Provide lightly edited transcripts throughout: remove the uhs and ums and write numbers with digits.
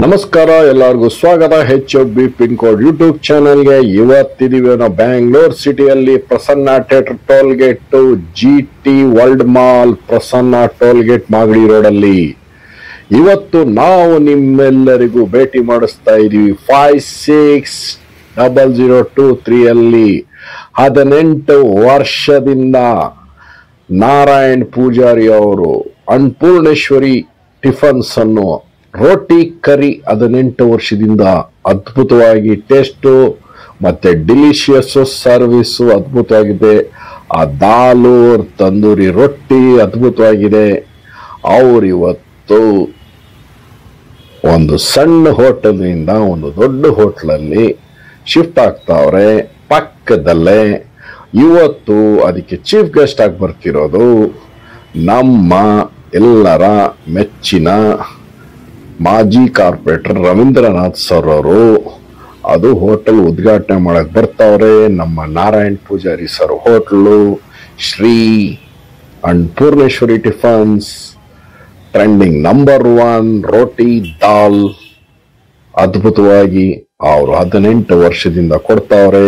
ನಮಸ್ಕಾರ, ಎಲ್ಲರಿಗೂ ಸ್ವಾಗತ. HFB ಪಿನ್ ಕೋಡ್ ಯೂಟ್ಯೂಬ್ ಚಾನೆಲ್ಗೆ. ಇವತ್ತಿದೀವಿ ನಾವು ಬ್ಯಾಂಗ್ಳೂರ್ ಸಿಟಿಯಲ್ಲಿ Prasanna theatre toll gate GT world mall Prasanna toll gate Magadi ರೋಡಲ್ಲಿ. ಇವತ್ತು ನಾವು ನಿಮ್ಮೆಲ್ಲರಿಗೂ ಭೇಟಿ ಮಾಡಿಸ್ತಾ ಇದೀವಿ 560023 ಅಲ್ಲಿ 18 ವರ್ಷದಿಂದ ನಾರಾಯಣ್ ಪೂಜಾರಿ ಅವರು ಅನ್ನಪೂರ್ಣೇಶ್ವರಿ ಟಿಫನ್ಸ್ ಅನ್ನು ರೋಟಿ ಕರಿ 18 ವರ್ಷದಿಂದ ಅದ್ಭುತವಾಗಿ ಟೇಸ್ಟು ಮತ್ತೆ ಡಿಲಿಷಿಯಸ್ ಸರ್ವಿಸು ಅದ್ಭುತವಾಗಿದೆ. ಆ ದಾಲು ತಂದೂರಿ ರೊಟ್ಟಿ ಅದ್ಭುತವಾಗಿದೆ. ಅವ್ರು ಇವತ್ತು ಒಂದು ಸಣ್ಣ ಹೋಟೆಲ್ನಿಂದ ಒಂದು ದೊಡ್ಡ ಹೋಟ್ಲಲ್ಲಿ ಶಿಫ್ಟ್ ಆಗ್ತಾವ್ರೆ ಪಕ್ಕದಲ್ಲೇ. ಇವತ್ತು ಅದಕ್ಕೆ ಚೀಫ್ ಗೆಸ್ಟ್ ಆಗಿ ಬರ್ತಿರೋದು ನಮ್ಮ ಎಲ್ಲರ ಮೆಚ್ಚಿನ ಮಾಜಿ ಕಾರ್ಪೊರೇಟರ್ ರವೀಂದ್ರನಾಥ್ ಸರ್ ಅವರು. ಅದು ಹೋಟೆಲ್ ಉದ್ಘಾಟನೆ ಮಾಡಕ್ ಬರ್ತಾವ್ರೆ. ನಮ್ಮ Narayan Pujari sir hotel Shri Annapoorneshwari tiffins, trending number 1 ರೋಟಿ ದಾಲ್ ಅದ್ಭುತವಾಗಿ ಅವರು 18 ವರ್ಷದಿಂದ ಕೊಡ್ತಾವ್ರೆ.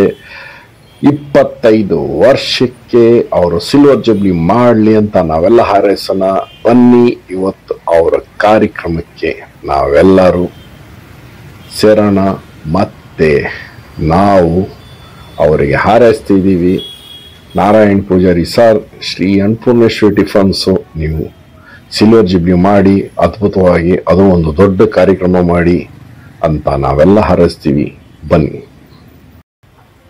25 ವರ್ಷಕ್ಕೆ ಅವರು ಸಿಲ್ವರ್ ಜುಬ್ಲಿ ಮಾಡಲಿ ಅಂತ ನಾವೆಲ್ಲ ಹಾರೈಸೋಣ. ಬನ್ನಿ, ಇವತ್ತು ಅವರ ಕಾರ್ಯಕ್ರಮಕ್ಕೆ ನಾವೆಲ್ಲರೂ ಸೇರೋಣ. ಮತ್ತೆ ನಾವು ಅವರಿಗೆ ಹಾರೈಸ್ತಿದ್ದೀವಿ. ನಾರಾಯಣ್ ಪೂಜಾರಿ ಸರ್, ಶ್ರೀ ಅನ್ನಪೂರ್ಣೇಶ್ವರಿ ಟಿಫನ್ಸು, ನೀವು ಸಿಲ್ವರ್ ಜುಬ್ಲಿ ಮಾಡಿ ಅದ್ಭುತವಾಗಿ ಅದು ಒಂದು ದೊಡ್ಡ ಕಾರ್ಯಕ್ರಮ ಮಾಡಿ ಅಂತ ನಾವೆಲ್ಲ ಹಾರೈಸ್ತೀವಿ. ಬನ್ನಿ.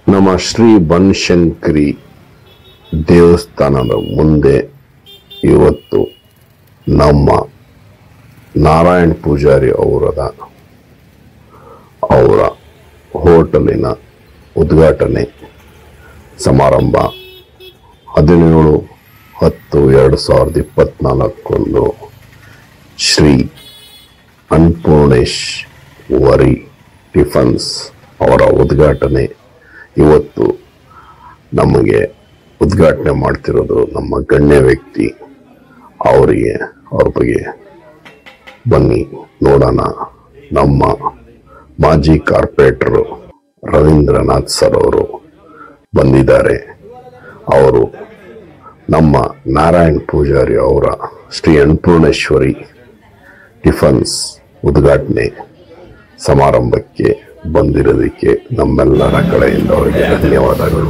ನಮ್ಮ ಶ್ರೀ ಬನಶಂಕರಿ ದೇವಸ್ಥಾನದ ಮುಂದೆ ಇವತ್ತು ನಮ್ಮ ನಾರಾಯಣ್ ಪೂಜಾರಿ ಅವರ ಹೋಟೆಲಿನ ಉದ್ಘಾಟನೆ ಸಮಾರಂಭ 17-10-2024 ಶ್ರೀ ಅನ್ನಪೂರ್ಣೇಶ್ವರಿ ಟಿಫನ್ಸ್ ಅವರ ಉದ್ಘಾಟನೆ. ಇವತ್ತು ನಮಗೆ ಉದ್ಘಾಟನೆ ಮಾಡ್ತಿರೋದು ನಮ್ಮ ಗಣ್ಯ ವ್ಯಕ್ತಿ. ಅವ್ರ ಬಗ್ಗೆ ಬನ್ನಿ ನೋಡೋಣ. ನಮ್ಮ ಮಾಜಿ ಕಾರ್ಪೊರೇಟರ್ ರವೀಂದ್ರನಾಥ್ ಸರ್ ಅವರು ಬಂದಿದ್ದಾರೆ. ಅವರು ನಮ್ಮ ನಾರಾಯಣ್ ಪೂಜಾರಿ ಅವರ ಶ್ರೀ ಅನ್ನಪೂರ್ಣೇಶ್ವರಿ ಟಿಫನ್ಸ್ ಉದ್ಘಾಟನೆ ಸಮಾರಂಭಕ್ಕೆ ಬಂದಿರೋದಕ್ಕೆ ನಮ್ಮೆಲ್ಲರ ಕಡೆಯಿಂದ ಅವರಿಗೆ ಧನ್ಯವಾದಗಳು.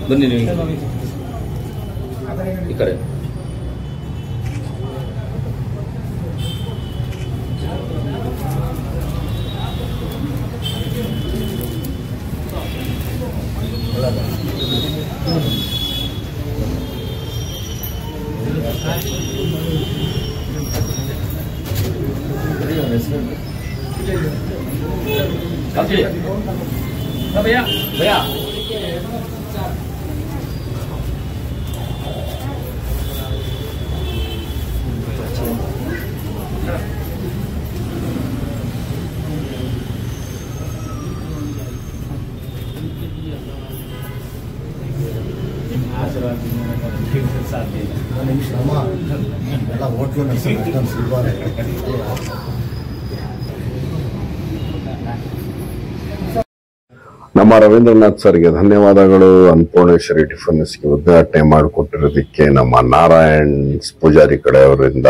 ಬನ್ನಿ ನೀವು ಈ ಕಡೆ. भैया भैया ಎಲ್ಲ ಹೋಟ್ಲು ಸಿಲ್ವಾರೆ ನಮ್ಮ ರವೀಂದ್ರನಾಥ್ ಸರ್ಗೆ ಧನ್ಯವಾದಗಳು. ಅನ್ನಪೂರ್ಣೇಶ್ವರಿ ಟಿಫನ್ಸ್ಗೆ ಉದ್ಘಾಟನೆ ಮಾಡಿಕೊಟ್ಟಿರೋದಕ್ಕೆ ನಮ್ಮ ನಾರಾಯಣ್ ಪೂಜಾರಿ ಕಡೆಯವರಿಂದ.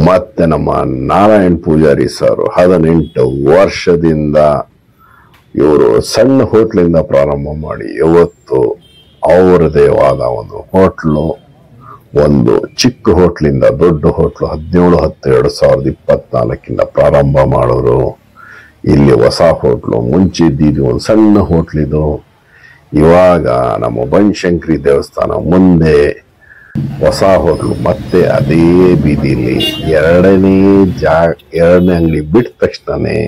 ಮತ್ತೆ ನಮ್ಮ ನಾರಾಯಣ್ ಪೂಜಾರಿ ಸರ್ 18 ವರ್ಷದಿಂದ ಇವರು ಸಣ್ಣ ಹೋಟ್ಲಿಂದ ಪ್ರಾರಂಭ ಮಾಡಿ ಇವತ್ತು ಅವರದೇ ಆದ ಒಂದು ಹೋಟ್ಲು, ಒಂದು ಚಿಕ್ಕ ಹೋಟ್ಲಿಂದ ದೊಡ್ಡ ಹೋಟ್ಲು 17/10/2024 ಪ್ರಾರಂಭ ಮಾಡೋರು. ಇಲ್ಲಿ ಹೊಸ ಹೋಟ್ಲು, ಮುಂಚೆ ಇದ್ದಿದ್ದು ಒಂದು ಸಣ್ಣ ಹೋಟ್ಲಿದು. ಇವಾಗ ನಮ್ಮ ಬನಶಂಕರಿ ದೇವಸ್ಥಾನ ಮುಂದೆ ಹೊಸ ಹೋಟ್ಲು, ಮತ್ತೆ ಅದೇ ಬೀದಿಲಿ ಎರಡನೇ ಅಂಗಡಿ ಬಿಟ್ಟ ತಕ್ಷಣನೇ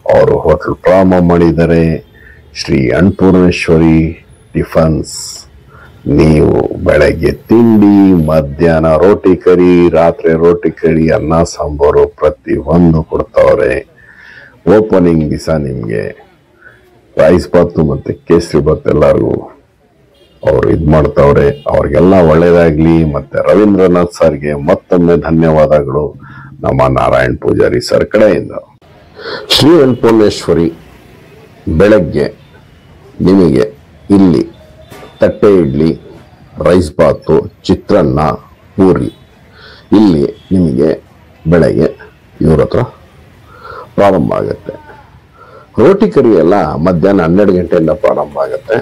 ಅವರು ಹೋಟ್ಲು ಪ್ರಾರಂಭ ಮಾಡಿದ್ದಾರೆ. ಶ್ರೀ ಅನ್ನಪೂರ್ಣೇಶ್ವರಿ ಟಿಫನ್ಸ್. ನೀವು ಬೆಳಗ್ಗೆ ತಿಂಡಿ, ಮಧ್ಯಾಹ್ನ ರೋಟಿ ಕರಿ, ರಾತ್ರಿ ರೋಟಿ ಕರಿ, ಅನ್ನ ಸಾಂಬಾರು ಪ್ರತಿ ಒಂದು ಕೊಡ್ತಾವ್ರೆ. ಓಪನಿಂಗ್ ದಿವಸ ನಿಮಗೆ ರೈಸ್ ಬಾತು ಮತ್ತೆ ಕೇಸರಿ ಬಾತ್ ಎಲ್ಲರಿಗೂ ಅವ್ರು ಇದು ಮಾಡ್ತಾವ್ರೆ. ಅವ್ರಿಗೆಲ್ಲ ಒಳ್ಳೇದಾಗ್ಲಿ. ಮತ್ತೆ ರವೀಂದ್ರನಾಥ್ ಸರ್ಗೆ ಮತ್ತೊಮ್ಮೆ ಧನ್ಯವಾದಗಳು ನಮ್ಮ ನಾರಾಯಣ್ ಪೂಜಾರಿ ಸರ್ ಕಡೆಯಿಂದ. ಶ್ರೀ ಅನ್ನಪೂರ್ಣೇಶ್ವರಿ ಬೆಳಗ್ಗೆ ನಿಮಗೆ ಇಲ್ಲಿ ತಟ್ಟೆ ಇಡ್ಲಿ, ರೈಸ್ ಬಾತು, ಚಿತ್ರಾನ್ನ, ಪೂರಿ ಇಲ್ಲಿ ನಿಮಗೆ ಬೆಳಗ್ಗೆ ಇವ್ರ ಹತ್ರ ಪ್ರಾರಂಭ ಆಗುತ್ತೆ. ರೋಟಿ ಕರಿ ಎಲ್ಲ ಮಧ್ಯಾಹ್ನ 12 ಗಂಟೆಯಿಂದ ಪ್ರಾರಂಭ ಆಗುತ್ತೆ.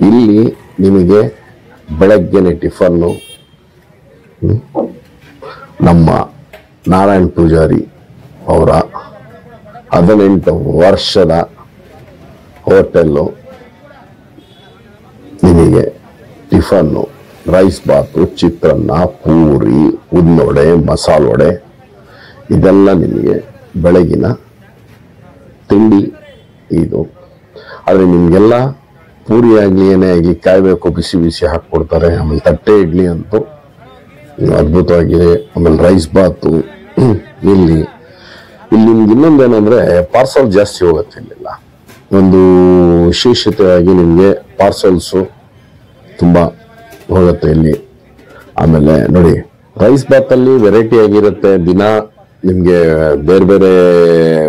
ಇಲ್ಲಿ ನಿಮಗೆ ಬೆಳಗ್ಗೆನೆ ಟಿಫನ್ನು ನಮ್ಮ ನಾರಾಯಣ್ ಪೂಜಾರಿ ಅವರ 18 ವರ್ಷದ ಹೋಟೆಲ್ಲು ನಿಮಗೆ ಟಿಫನ್ನು, ರೈಸ್ ಬಾತು, ಚಿತ್ರಾನ್ನ, ಪೂರಿ, ಉದ್ನೊಡೆ, ಮಸಾಲೆ ವಡೆ ಇದೆಲ್ಲ ನಿಮಗೆ ಬೆಳಗಿನ ತಿಂಡಿ ಇದು. ಆದರೆ ನಿಮಗೆಲ್ಲ ಪೂರಿ ಆಗಲಿ ಏನೇ ಆಗಲಿ ಕಾಯಬೇಕು, ಬಿಸಿ ಬಿಸಿ ಹಾಕ್ಕೊಡ್ತಾರೆ. ಆಮೇಲೆ ತಟ್ಟೆ ಇಡ್ಲಿ ಅಂತೂ ಅದ್ಭುತವಾಗಿದೆ. ಆಮೇಲೆ ರೈಸ್ ಬಾತು ಇಲ್ಲಿ ನಿಮ್ಗೆ ಇನ್ನೊಂದೇನೆಂದರೆ ಪಾರ್ಸಲ್ ಜಾಸ್ತಿ ಹೋಗುತ್ತೆ. ಇಲ್ಲೆಲ್ಲ ಒಂದು ವಿಶೇಷತೆಯಾಗಿ ನಿಮಗೆ ಪಾರ್ಸಲ್ಸು ತುಂಬ ಹೋಗುತ್ತೆ ಇಲ್ಲಿ. ಆಮೇಲೆ ನೋಡಿ, ರೈಸ್ ಬಾತಲ್ಲಿ ವೆರೈಟಿ ಆಗಿರುತ್ತೆ. ದಿನ ನಿಮಗೆ ಬೇರೆ ಬೇರೆ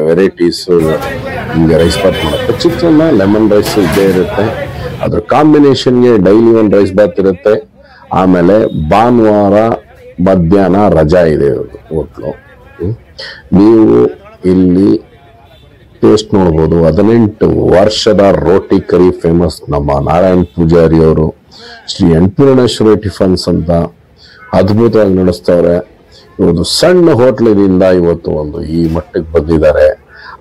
ವೆರೈಟೀಸು ನಿಮಗೆ ರೈಸ್ ಬಾತ್ ಮಾಡುತ್ತೆ. ಚಿತ್ರಾನ್ನ, ಲೆಮನ್ ರೈಸ್ ಇದ್ದೇ ಇರುತ್ತೆ. ಅದ್ರ ಕಾಂಬಿನೇಷನ್ಗೆ ಡೈಲಿ ಒಂದು ರೈಸ್ ಬಾತ್ ಇರುತ್ತೆ. ಆಮೇಲೆ ಭಾನುವಾರ ಮಧ್ಯಾಹ್ನ ರಜಾ ಇದೆ ಹೋಟ್ಲು. ನೀವು ಇಲ್ಲಿ ಟೇಸ್ಟ್ ನೋಡ್ಬೋದು. 18 ವರ್ಷದ ರೋಟಿ ಕರಿ ಫೇಮಸ್ ನಮ್ಮ ನಾರಾಯಣ್ ಪೂಜಾರಿ ಅವರು ಶ್ರೀ ಅನ್ನಪೂರ್ಣೇಶ್ವರಿ ಟಿಫನ್ಸ್ ಅಂತ ಅದ್ಭುತವಾಗಿ ನಡೆಸ್ತವ್ರೆ. ಇವತ್ತು ಸಣ್ಣ ಹೋಟ್ಲಿನಿಂದ ಇವತ್ತು ಒಂದು ಈ ಮಟ್ಟಕ್ಕೆ ಬಂದಿದ್ದಾರೆ.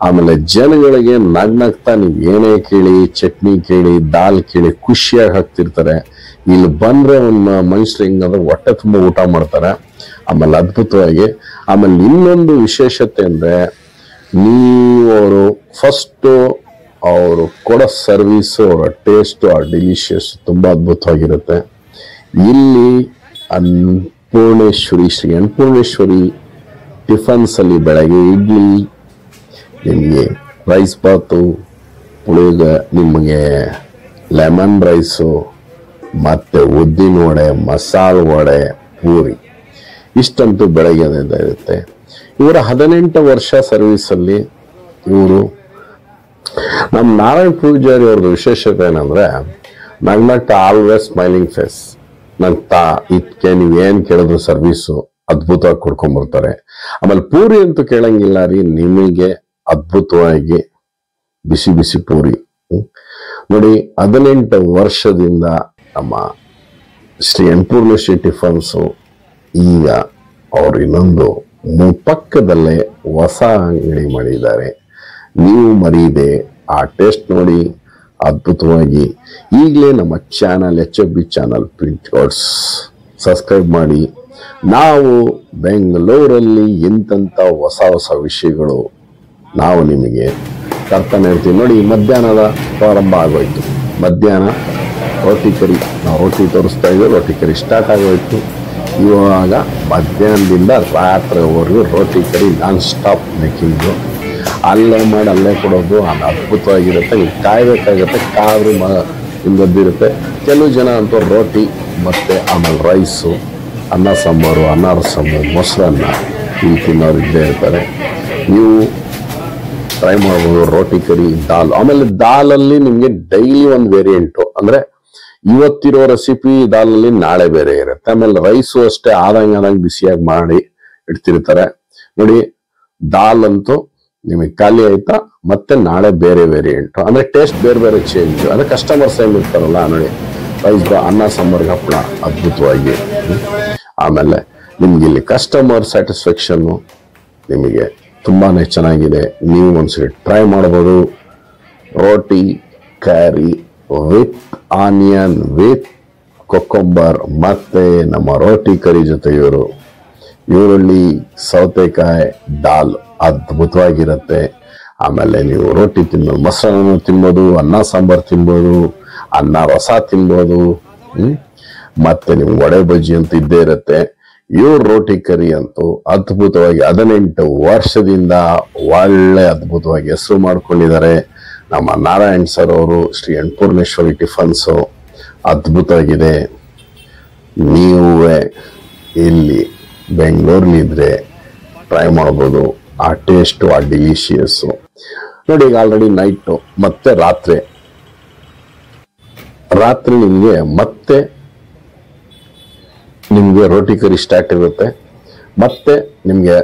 ಆಮೇಲೆ ಜನಗಳಿಗೆ ನಗ್ನಗ್ತಾ ನೀವು ಏನೇ ಕೇಳಿ, ಚಟ್ನಿ ಕೇಳಿ, ದಾಲ್ ಕೇಳಿ ಖುಷಿಯಾಗಿ ಹಾಕ್ತಿರ್ತಾರೆ. ಇಲ್ಲಿ ಬಂದ್ರೆ ಒಂದು ಮನುಷ್ಯರು ಹಿಂಗಂದ್ರೆ ಹೊಟ್ಟೆ ತುಂಬ ಊಟ ಮಾಡ್ತಾರೆ. ಆಮೇಲೆ ಅದ್ಭುತವಾಗಿ. ಆಮೇಲೆ ಇನ್ನೊಂದು ವಿಶೇಷತೆ ಅಂದ್ರೆ ಅವರು ಫಸ್ಟು ಅವರು ಕೊಡೋ ಸರ್ವಿಸು, ಅವರ ಟೇಸ್ಟು, ಆ ಡಿಲಿಷಿಯಸ್ ತುಂಬ ಅದ್ಭುತವಾಗಿರುತ್ತೆ. ಇಲ್ಲಿ ಶ್ರೀ ಅನ್ನಪೂರ್ಣೇಶ್ವರಿ ಟಿಫನ್ಸ್ ಅಲ್ಲಿ ಬೆಳಗ್ಗೆ ಇಡ್ಲಿ, ನಿಮಗೆ ರೈಸ್ ಬಾತು, ನಿಮಗೆ ಲೆಮನ್ ರೈಸು, ಮತ್ತೆ ಉದ್ದಿನ ವಡೆ, ಮಸಾಲೆ ವಡೆ, ಪೂರಿ ಇಷ್ಟಂತೂ ಬೆಳಗ್ಗೆದಿಂದ ಇರುತ್ತೆ. ಇವರ 18 ವರ್ಷ ಸರ್ವಿಸಲ್ಲಿ ಇವರು ನಮ್ಮ ನಾರಾಯಣ್ ಪೂಜಾರಿ ಅವ್ರದ್ದು ವಿಶೇಷತೆ ಏನಂದ್ರೆ ನಗ್ನಟ್ಟ ಆಲ್ವೇಸ್ ಸ್ಮೈಲಿಂಗ್ ಫೇಸ್. ಇದಕ್ಕೆ ನೀವೇನ್ ಕೇಳಿದ್ರು ಸರ್ವಿಸು ಅದ್ಭುತವಾಗಿ ಕೊಡ್ಕೊಂಡ್ಬರ್ತಾರೆ. ಆಮೇಲೆ ಪೂರಿ ಅಂತೂ ಕೇಳಂಗಿಲ್ಲ ರೀ, ನಿಮಗೆ ಅದ್ಭುತವಾಗಿ ಬಿಸಿ ಬಿಸಿ ಪೂರಿ. ನೋಡಿ, 18 ವರ್ಷದಿಂದ ನಮ್ಮ ಶ್ರೀ ಅನ್ನಪೂರ್ಣೇಶ್ವರಿ ಟಿಫನ್ಸು ಈಗ ಅವರು ಇನ್ನೊಂದು ಪಕ್ಕದಲ್ಲೇ ಹೊಸ ಅಂಗಡಿ ಮಾಡಿದ್ದಾರೆ. ನೀವು ಮರೀದೆ ಆ ಟೇಸ್ಟ್ ನೋಡಿ, ಅದ್ಭುತವಾಗಿ ಈಗಲೇ ನಮ್ಮ ಚಾನಲ್ HFB ಚಾನಲ್ ಪಿನ್ಕೋಡ್ಸ್ ಸಬ್ಸ್ಕ್ರೈಬ್ ಮಾಡಿ. ನಾವು ಬೆಂಗಳೂರಲ್ಲಿ ಎಂತೆಂಥ ಹೊಸ ಹೊಸ ವಿಷಯಗಳು ನಾವು ನಿಮಗೆ ತರ್ತಾನೆ ಇರ್ತೀವಿ. ನೋಡಿ, ಮಧ್ಯಾಹ್ನದ ಪ್ರಾರಂಭ ಆಗೋಯ್ತು. ಮಧ್ಯಾಹ್ನ ರೋಟಿ ಕರಿ, ನಾವು ರೋಟಿ ತೋರಿಸ್ತಾ ಇದ್ದೀವಿ, ರೋಟಿ ಕರಿ ಸ್ಟಾರ್ಟ್ ಆಗೋಯ್ತು. ಇವಾಗ ಮಧ್ಯಾಹ್ನದಿಂದ ರಾತ್ರಿವರೆಗೂ ರೋಟಿ ಕರಿ ನಾನ್ ಸ್ಟಾಪ್ ಮೇಕಿಂಗು. ಅಲ್ಲೇ ಮಾಡಿ ಅಲ್ಲೇ ಕೊಡೋದು, ಅದು ಅದ್ಭುತವಾಗಿರುತ್ತೆ. ನೀವು ಕಾಯಬೇಕಾಗುತ್ತೆ, ಕಾದ್ರೂ ನಿಮ್ಗೆ ಗೊತ್ತಿರುತ್ತೆ. ಕೆಲವು ಜನ ಅಂತೂ ರೋಟಿ ಮತ್ತು ಆಮೇಲೆ ರೈಸು, ಅನ್ನ ಸಾಂಬಾರು, ಅನ್ನ ರಸಮ್ಮು, ಮೊಸರನ್ನ ಈ ತಿನ್ನೋರು ಇದ್ದೇ ಇರ್ತಾರೆ. ನೀವು ಟ್ರೈ ಮಾಡ್ಬೋದು ರೋಟಿ ಕರಿ, ದಾಲ್. ಆಮೇಲೆ ದಾಲಲ್ಲಿ ನಿಮಗೆ ಡೈಲಿ ಒಂದು ವೇರಿಯಂಟು, ಅಂದರೆ ಇವತ್ತಿರೋ ರೆಸಿಪಿ ದಾಲಲ್ಲಿ ನಾಳೆ ಬೇರೆ ಇರುತ್ತೆ. ಆಮೇಲೆ ರೈಸು ಅಷ್ಟೇ ಆದಂಗೆ ಬಿಸಿಯಾಗಿ ಮಾಡಿ ಇಡ್ತಿರ್ತಾರೆ. ನೋಡಿ, ದಾಲ್ ಅಂತೂ ನಿಮಗೆ ಖಾಲಿ ಆಯ್ತಾ, ಮತ್ತೆ ನಾಳೆ ಬೇರೆ ವೇರಿಯಂಟು, ಅಂದರೆ ಟೇಸ್ಟ್ ಬೇರೆ ಬೇರೆ ಚೇಂಜ್. ಅಂದರೆ ಕಸ್ಟಮರ್ಸ್ ಏನು ಇರ್ತಾರಲ್ಲ, ನೋಡಿ ರೈಸ್ ಅನ್ನ ಸಾಂಬಾರ್ಗೆ ಹಪ್ಪಳ ಅದ್ಭುತವಾಗಿ. ಆಮೇಲೆ ನಿಮ್ಗೆ ಇಲ್ಲಿ ಕಸ್ಟಮರ್ ಸ್ಯಾಟಿಸ್ಫ್ಯಾಕ್ಷನ್ನು ನಿಮಗೆ ತುಂಬಾ ಚೆನ್ನಾಗಿದೆ. ನೀವು ಒಂದ್ಸರಿ ಟ್ರೈ ಮಾಡ್ಬೋದು. ರೋಟಿ ಕ್ಯಾರಿ ವಿತ್ ಆನಿಯನ್ ವಿತ್ ಕೊಕೊಂಬರ್ ಮತ್ತು ನಮ್ಮ ರೋಟಿ ಕರಿ ಜೊತೆ ಈರುಳ್ಳಿ ಸೌತೆಕಾಯಿ ದಾಲ್ ಅದ್ಭುತವಾಗಿರುತ್ತೆ. ಆಮೇಲೆ ನೀವು ರೋಟಿ ತಿನ್ಬೋದು, ಮೊಸರನ್ನು ತಿನ್ಬೋದು, ಅನ್ನ ಸಾಂಬಾರು ತಿನ್ಬೋದು, ಅನ್ನ ರಸ ತಿನ್ಬೋದು. ಮತ್ತೆ ನೀವು ವಡೆ ಬಜ್ಜಿ ಅಂತ ಇದ್ದೇ ಇರುತ್ತೆ. ರೋಟಿ ಕರಿ ಅಂತೂ ಅದ್ಭುತವಾಗಿ 18 ವರ್ಷದಿಂದ ಒಳ್ಳೆ ಅದ್ಭುತವಾಗಿ ಹೆಸರು ಮಾಡ್ಕೊಂಡಿದ್ದಾರೆ. ನಮ್ಮ ನಾರಾಯಣ್ ಸರ್ ಅವರು ಶ್ರೀ ಅನ್ನಪೂರ್ಣೇಶ್ವರಿ ಟಿಫನ್ಸು ಅದ್ಭುತವಾಗಿದೆ. ನೀವೇ ಇಲ್ಲಿ ಬೆಂಗಳೂರಲ್ಲಿದ್ದರೆ ಟ್ರೈ ಮಾಡ್ಬೋದು. ಆ ಟೇಸ್ಟು, ಆ ಡಿಲಿಷಿಯಸ್ಸು. ನೋಡಿ, ಈಗ ಆಲ್ರೆಡಿ ನೈಟು ಮತ್ತೆ ರಾತ್ರಿ ನಿಮಗೆ ರೋಟಿ ಕರಿ ಸ್ಟಾರ್ಟ್ ಇರುತ್ತೆ. ಮತ್ತೆ ನಿಮಗೆ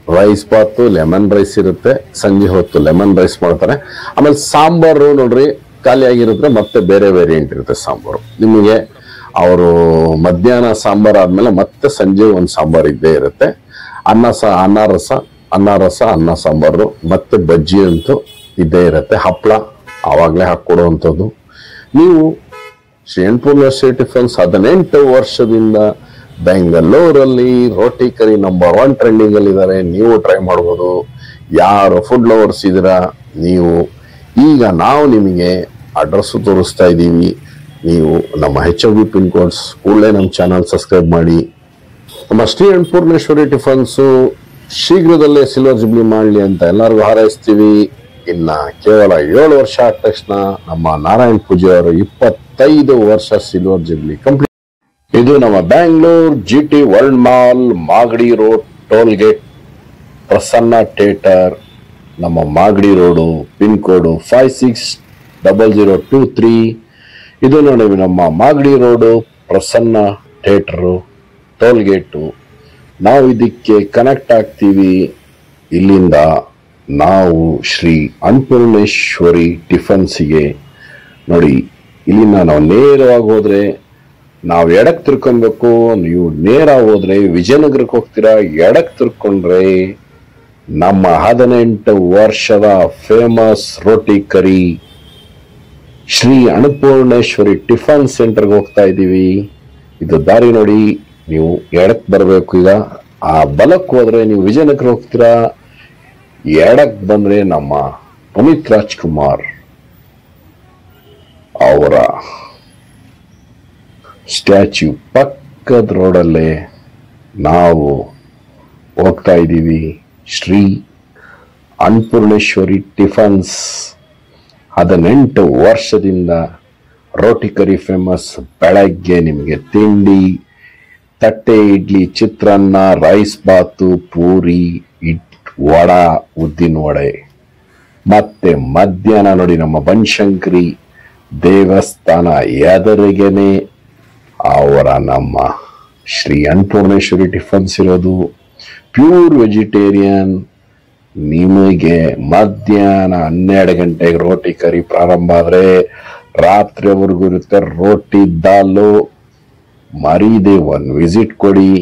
ರೈಸ್ ಬಾತು, ಲೆಮನ್ ರೈಸ್ ಇರುತ್ತೆ. ಸಂಜೆ ಹೊತ್ತು ಲೆಮನ್ ರೈಸ್ ಮಾಡ್ತಾರೆ. ಆಮೇಲೆ ಸಾಂಬಾರು ನೋಡ್ರಿ ಖಾಲಿ ಆಗಿರುತ್ತೆ, ಮತ್ತೆ ಬೇರೆ ವೇರಿಯಂಟ್ ಇರುತ್ತೆ ಸಾಂಬಾರು. ನಿಮಗೆ ಅವರು ಮಧ್ಯಾಹ್ನ ಸಾಂಬಾರು ಆದ್ಮೇಲೆ ಮತ್ತೆ ಸಂಜೆ ಒಂದು ಸಾಂಬಾರು ಇದ್ದೇ ಇರುತ್ತೆ. ಅನ್ನ ರಸ, ಅನ್ನ ಸಾಂಬಾರು, ಮತ್ತೆ ಬಜ್ಜಿ ಅಂತೂ ಇದ್ದೇ ಇರುತ್ತೆ. ಹಪ್ಪಳ ಆವಾಗಲೇ ಹಾಕ್ಕೊಡುವಂಥದ್ದು. ನೀವು ಶ್ರೀ ಅನ್ನಪೂರ್ಣೇಶ್ವರಿ ಟಿಫನ್ಸ್ 18 ವರ್ಷದಿಂದ ಬೆಂಗಳೂರಲ್ಲಿ ರೋಟಿ ಕರಿ ನಂಬರ್ 1 ಟ್ರೆಂಡಿಂಗ್ ಅಲ್ಲಿ ಇದ್ದಾರೆ. ನೀವು ಟ್ರೈ ಮಾಡ್ಬೋದು. ಯಾರು ಫುಡ್ ಲವರ್ಸ್ ಇದ್ದೀರಾ ನೀವು, ಈಗ ನಾವು ನಿಮಗೆ ಅಡ್ರೆಸ್ ತೋರಿಸ್ತಾ ಇದ್ದೀವಿ. ನೀವು ನಮ್ಮ HFB ಪಿನ್ ಕೋಡ್ಸ್ ಕೂಡಲೇ ನಮ್ಮ ಚಾನಲ್ ಸಬ್ಸ್ಕ್ರೈಬ್ ಮಾಡಿ. ನಮ್ಮ ಶ್ರೀ ಅನ್ನಪೂರ್ಣೇಶ್ವರಿ ಟಿಫನ್ಸು ಶೀಘ್ರದಲ್ಲೇ ಸಿಲ್ವರ್ ಜುಬ್ಲಿ ಮಾಡಲಿ ಅಂತ ಎಲ್ಲರಿಗೂ ಹಾರೈಸ್ತೀವಿ. ಇನ್ನ ಕೇವಲ 7 ವರ್ಷ ಆದ ತಕ್ಷಣ ನಮ್ಮ ನಾರಾಯಣ್ ಪೂಜೆ ಅವರು 25 ವರ್ಷ ಸಿಲ್ವರ್ ಜುಬ್ಲಿ ಕಂಪ್ಲೀಟ್. ಇದು ನಮ್ಮ Bangalore GT world mall, Magadi road, toll gate, Prasanna theatre, ನಮ್ಮ ಮಾಗಡಿ ರೋಡು, ಪಿನ್ ಕೋಡು 560023. ಇದು ನೋಡಿ ನಮ್ಮ Magadi road, Prasanna theatre, toll gate. ನಾವು ಇದಕ್ಕೆ ಕನೆಕ್ಟ್ ಆಗ್ತೀವಿ. ಇಲ್ಲಿಂದ ನಾವು ಶ್ರೀ ಅನ್ನಪೂರ್ಣೇಶ್ವರಿ ಟಿಫನ್ಸಿಗೆ ನೋಡಿ, ಇಲ್ಲಿಂದ ನಾವು ನೇರವಾಗಿ ಹೋದ್ರೆ ನಾವು ಎಡಕ್ಕೆ ತಿರ್ಕೊಬೇಕು. ನೀವು ನೇರ ಹೋದ್ರೆ ವಿಜಯನಗರಕ್ಕೆ ಹೋಗ್ತೀರಾ. ಎಡಕ್ಕೆ ತಿರ್ಕೊಂಡ್ರೆ ನಮ್ಮ 18 ವರ್ಷದ ಫೇಮಸ್ ರೋಟಿ ಕರಿ ಶ್ರೀ ಅನ್ನಪೂರ್ಣೇಶ್ವರಿ ಟಿಫನ್ ಸೆಂಟರ್ಗೆ ಹೋಗ್ತಾ ಇದ್ದೀವಿ. ಇದು ದಾರಿ ನೋಡಿ, ನೀವು ಎಡಕ್ಕೆ ಬರಬೇಕು. ಈಗ ಆ ಬಲಕ್ಕೆ ಹೋದ್ರೆ ನೀವು ವಿಜಯನಗರ ಹೋಗ್ತೀರಾ. ಎಡಕ್ಕೆ ಬಂದ್ರೆ ನಮ್ಮ ಪುನೀತ್ ರಾಜ್ಕುಮಾರ್ ಅವರ ಸ್ಟ್ಯಾಚ್ಯೂ ಪಕ್ಕದ ರೋಡಲ್ಲೇ ನಾವು ಹೋಗ್ತಾ ಇದ್ದೀವಿ. ಶ್ರೀ ಅನ್ನಪೂರ್ಣೇಶ್ವರಿ ಟಿಫನ್ಸ್ 18 ವರ್ಷದಿಂದ ರೋಟಿ ಕರಿ ಫೇಮಸ್. ಬೆಳಗ್ಗೆ ನಿಮಗೆ ತಿಂಡಿ, ತಟ್ಟೆ ಇಡ್ಲಿ, ಚಿತ್ರಾನ್ನ, ರೈಸ್ ಬಾತು, ಪೂರಿ, ವಡ, ಉದ್ದಿನ ವಡೆ. ಮತ್ತೆ ಮಧ್ಯಾಹ್ನ ನೋಡಿ ನಮ್ಮ ಬನಶಂಕರಿ ದೇವಸ್ಥಾನ ಎದುರಿಗೆನೆ ಅವರ ನಮ್ಮ ಶ್ರೀ ಅನ್ನಪೂರ್ಣೇಶ್ವರಿ ಟಿಫನ್ಸ್ ಇರೋದು. Pure vegetarian. ನಿಮಗೆ ಮಧ್ಯಾಹ್ನ 12 ಗಂಟೆಗೆ ರೋಟಿ ಕರಿ ಪ್ರಾರಂಭ ಆದರೆ ರಾತ್ರಿವರೆಗೂ ಇರುತ್ತೆ ರೋಟಿ ದಾಲು. ಮರೀದೆ ಒಂದು ವಿಸಿಟ್ ಕೊಡಿ.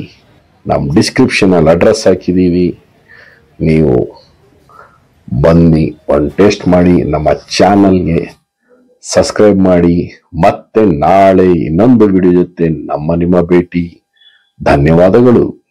ನಮ್ಮ ಡಿಸ್ಕ್ರಿಪ್ಷನಲ್ಲಿ ಅಡ್ರೆಸ್ ಹಾಕಿದ್ದೀವಿ. ನೀವು ಬನ್ನಿ, ಒಂದು ಟೇಸ್ಟ್ ಮಾಡಿ. ನಮ್ಮ ಚಾನಲ್ಗೆ ಸಬ್ಸ್ಕ್ರೈಬ್ ಮಾಡಿ. ಮತ್ತೆ ನಾಳೆ ಇನ್ನೊಂದು ವಿಡಿಯೋ ಜೊತೆ ನಿಮ್ಮ ಭೇಟಿ. ಧನ್ಯವಾದಗಳು.